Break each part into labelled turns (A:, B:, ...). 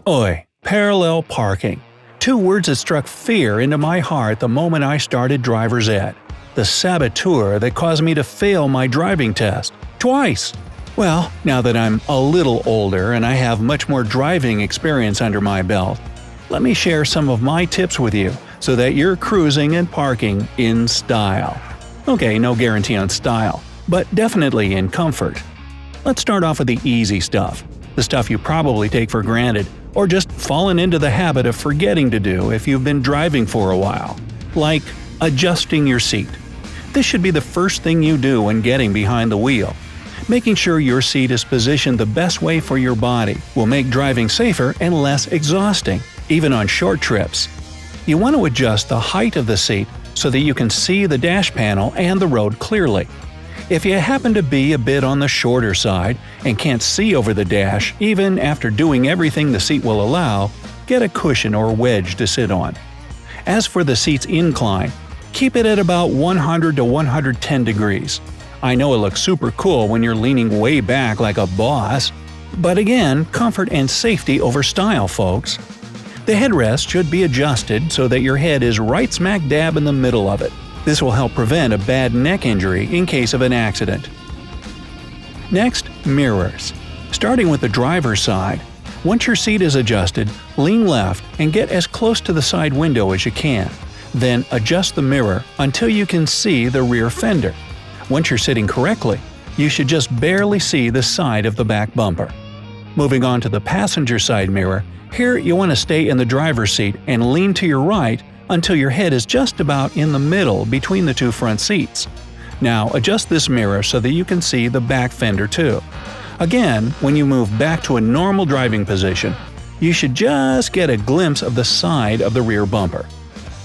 A: Oi, parallel parking. Two words that struck fear into my heart the moment I started driver's ed. The saboteur that caused me to fail my driving test. Twice! Well, now that I'm a little older and I have much more driving experience under my belt, let me share some of my tips with you so that you're cruising and parking in style. Okay, no guarantee on style, but definitely in comfort. Let's start off with the easy stuff. The stuff you probably take for granted or just fallen into the habit of forgetting to do if you've been driving for a while. Like adjusting your seat. This should be the first thing you do when getting behind the wheel. Making sure your seat is positioned the best way for your body will make driving safer and less exhausting, even on short trips. You want to adjust the height of the seat so that you can see the dash panel and the road clearly. If you happen to be a bit on the shorter side and can't see over the dash even after doing everything the seat will allow, get a cushion or wedge to sit on. As for the seat's incline, keep it at about 100 to 110 degrees. I know it looks super cool when you're leaning way back like a boss, but again, comfort and safety over style, folks. The headrest should be adjusted so that your head is right smack dab in the middle of it. This will help prevent a bad neck injury in case of an accident. Next, mirrors. Starting with the driver's side. Once your seat is adjusted, lean left and get as close to the side window as you can. Then adjust the mirror until you can see the rear fender. Once you're sitting correctly, you should just barely see the side of the back bumper. Moving on to the passenger side mirror, here you want to stay in the driver's seat and lean to your right until your head is just about in the middle between the two front seats. Now adjust this mirror so that you can see the back fender too. Again, when you move back to a normal driving position, you should just get a glimpse of the side of the rear bumper.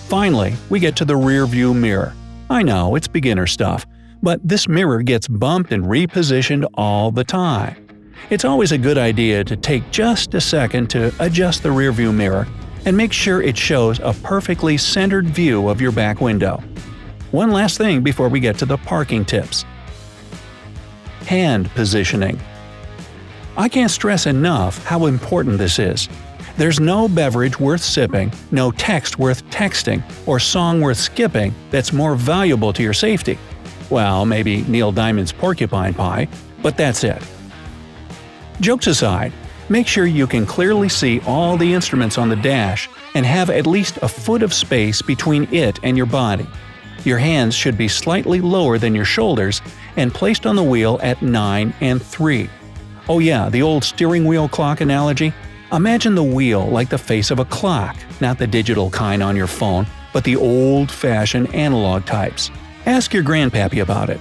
A: Finally, we get to the rear view mirror. I know, it's beginner stuff, but this mirror gets bumped and repositioned all the time. It's always a good idea to take just a second to adjust the rear view mirror and make sure it shows a perfectly centered view of your back window. One last thing before we get to the parking tips. Hand positioning. I can't stress enough how important this is. There's no beverage worth sipping, no text worth texting, or song worth skipping that's more valuable to your safety. Well, maybe Neil Diamond's Porcupine Pie, but that's it. Jokes aside, make sure you can clearly see all the instruments on the dash and have at least a foot of space between it and your body. Your hands should be slightly lower than your shoulders and placed on the wheel at 9 and 3. Oh yeah, the old steering wheel clock analogy? Imagine the wheel like the face of a clock, not the digital kind on your phone, but the old-fashioned analog types. Ask your grandpappy about it.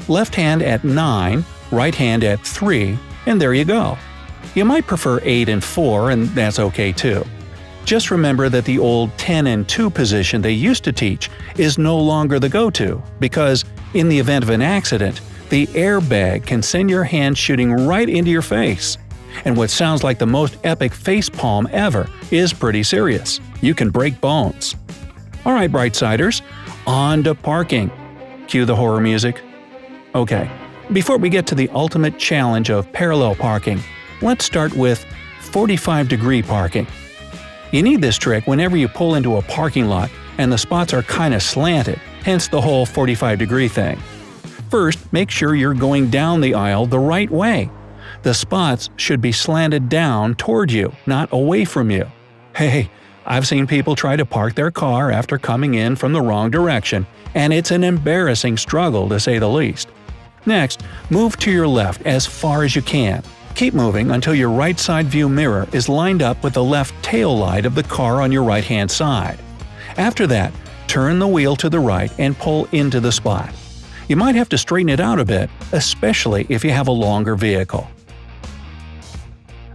A: Left hand at 9, right hand at 3, and there you go. You might prefer 8 and 4, and that's okay too. Just remember that the old 10 and 2 position they used to teach is no longer the go-to, because in the event of an accident, the airbag can send your hand shooting right into your face. And what sounds like the most epic facepalm ever is pretty serious. You can break bones. Alright, Brightsiders, on to parking. Cue the horror music. Okay, before we get to the ultimate challenge of parallel parking, let's start with 45-degree parking. You need this trick whenever you pull into a parking lot and the spots are kinda slanted, hence the whole 45-degree thing. First, make sure you're going down the aisle the right way. The spots should be slanted down toward you, not away from you. Hey, I've seen people try to park their car after coming in from the wrong direction, and it's an embarrassing struggle to say the least. Next, move to your left as far as you can. Keep moving until your right side view mirror is lined up with the left tail light of the car on your right-hand side. After that, turn the wheel to the right and pull into the spot. You might have to straighten it out a bit, especially if you have a longer vehicle.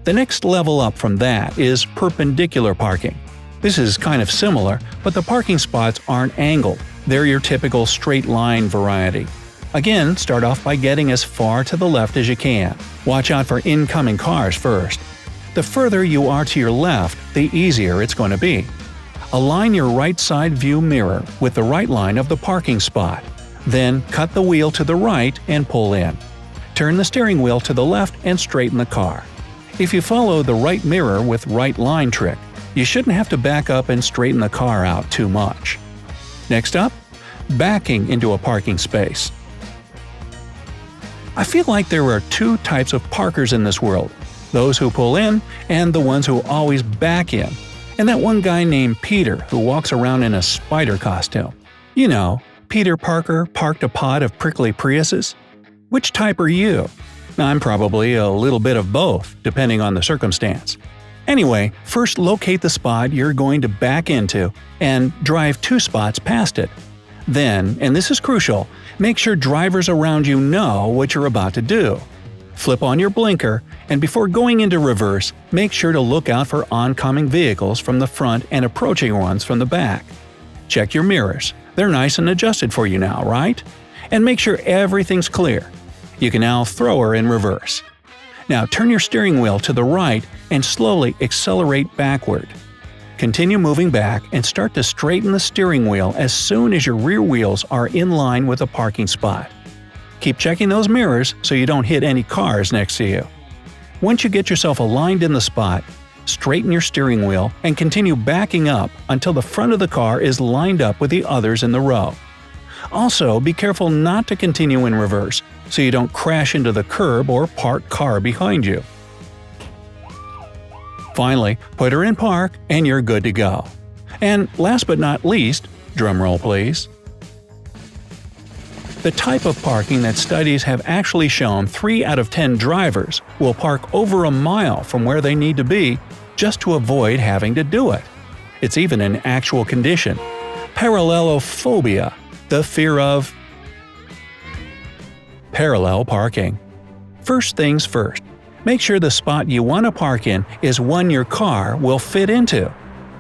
A: The next level up from that is perpendicular parking. This is kind of similar, but the parking spots aren't angled. They're your typical straight-line variety. Again, start off by getting as far to the left as you can. Watch out for incoming cars first. The further you are to your left, the easier it's going to be. Align your right side view mirror with the right line of the parking spot. Then cut the wheel to the right and pull in. Turn the steering wheel to the left and straighten the car. If you follow the right mirror with right line trick, you shouldn't have to back up and straighten the car out too much. Next up, backing into a parking space. I feel like there are two types of parkers in this world, those who pull in and the ones who always back in. And that one guy named Peter who walks around in a spider costume. You know, Peter Parker parked a pod of prickly Priuses. Which type are you? I'm probably a little bit of both, depending on the circumstance. Anyway, first locate the spot you're going to back into and drive 2 spots past it. Then, and this is crucial, make sure drivers around you know what you're about to do. Flip on your blinker, and before going into reverse, make sure to look out for oncoming vehicles from the front and approaching ones from the back. Check your mirrors. They're nice and adjusted for you now, right? And make sure everything's clear. You can now throw her in reverse. Now turn your steering wheel to the right and slowly accelerate backward. Continue moving back and start to straighten the steering wheel as soon as your rear wheels are in line with the parking spot. Keep checking those mirrors so you don't hit any cars next to you. Once you get yourself aligned in the spot, straighten your steering wheel and continue backing up until the front of the car is lined up with the others in the row. Also, be careful not to continue in reverse so you don't crash into the curb or parked car behind you. Finally, put her in park and you're good to go. And last but not least, drumroll please. The type of parking that studies have actually shown 3 out of 10 drivers will park over a mile from where they need to be just to avoid having to do it. It's even an actual condition. Parallelophobia, the fear of parallel parking. First things first, make sure the spot you want to park in is one your car will fit into.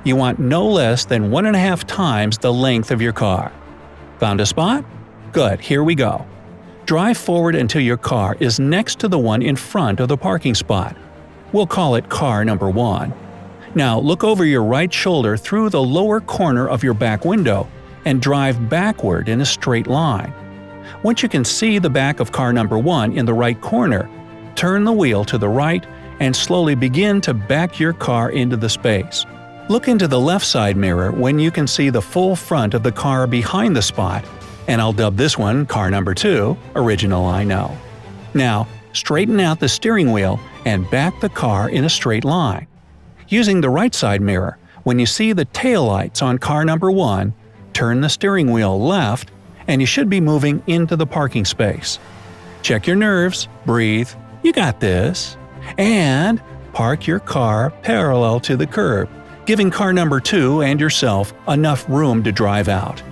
A: You want no less than 1.5 times the length of your car. Found a spot? Good, here we go. Drive forward until your car is next to the one in front of the parking spot. We'll call it car number 1. Now look over your right shoulder through the lower corner of your back window and drive backward in a straight line. Once you can see the back of car number 1 in the right corner, turn the wheel to the right and slowly begin to back your car into the space. Look into the left side mirror when you can see the full front of the car behind the spot, and I'll dub this one car number 2, original I know. Now, straighten out the steering wheel and back the car in a straight line. Using the right side mirror, when you see the taillights on car number 1, turn the steering wheel left and you should be moving into the parking space. Check your nerves, breathe, you got this, and park your car parallel to the curb, giving car number 2 and yourself enough room to drive out.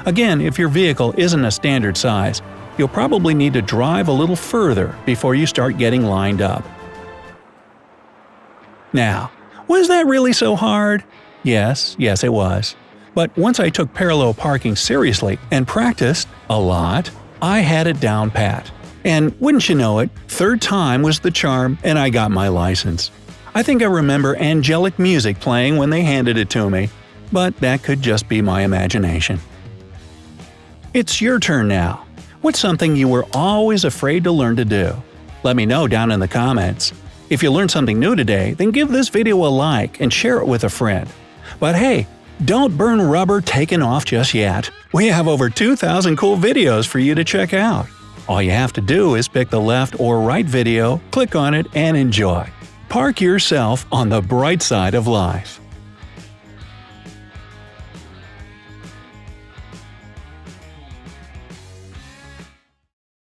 A: Again, if your vehicle isn't a standard size, you'll probably need to drive a little further before you start getting lined up. Now, was that really so hard? Yes, it was. But once I took parallel parking seriously and practiced a lot, I had it down pat. And wouldn't you know it, 3rd time was the charm and I got my license. I think I remember angelic music playing when they handed it to me, but that could just be my imagination. It's your turn now. What's something you were always afraid to learn to do? Let me know down in the comments. If you learned something new today, then give this video a like and share it with a friend. But hey, don't burn rubber taking off just yet. We have over 2,000 cool videos for you to check out. All you have to do is pick the left or right video, click on it, and enjoy. Park yourself on the bright side of life.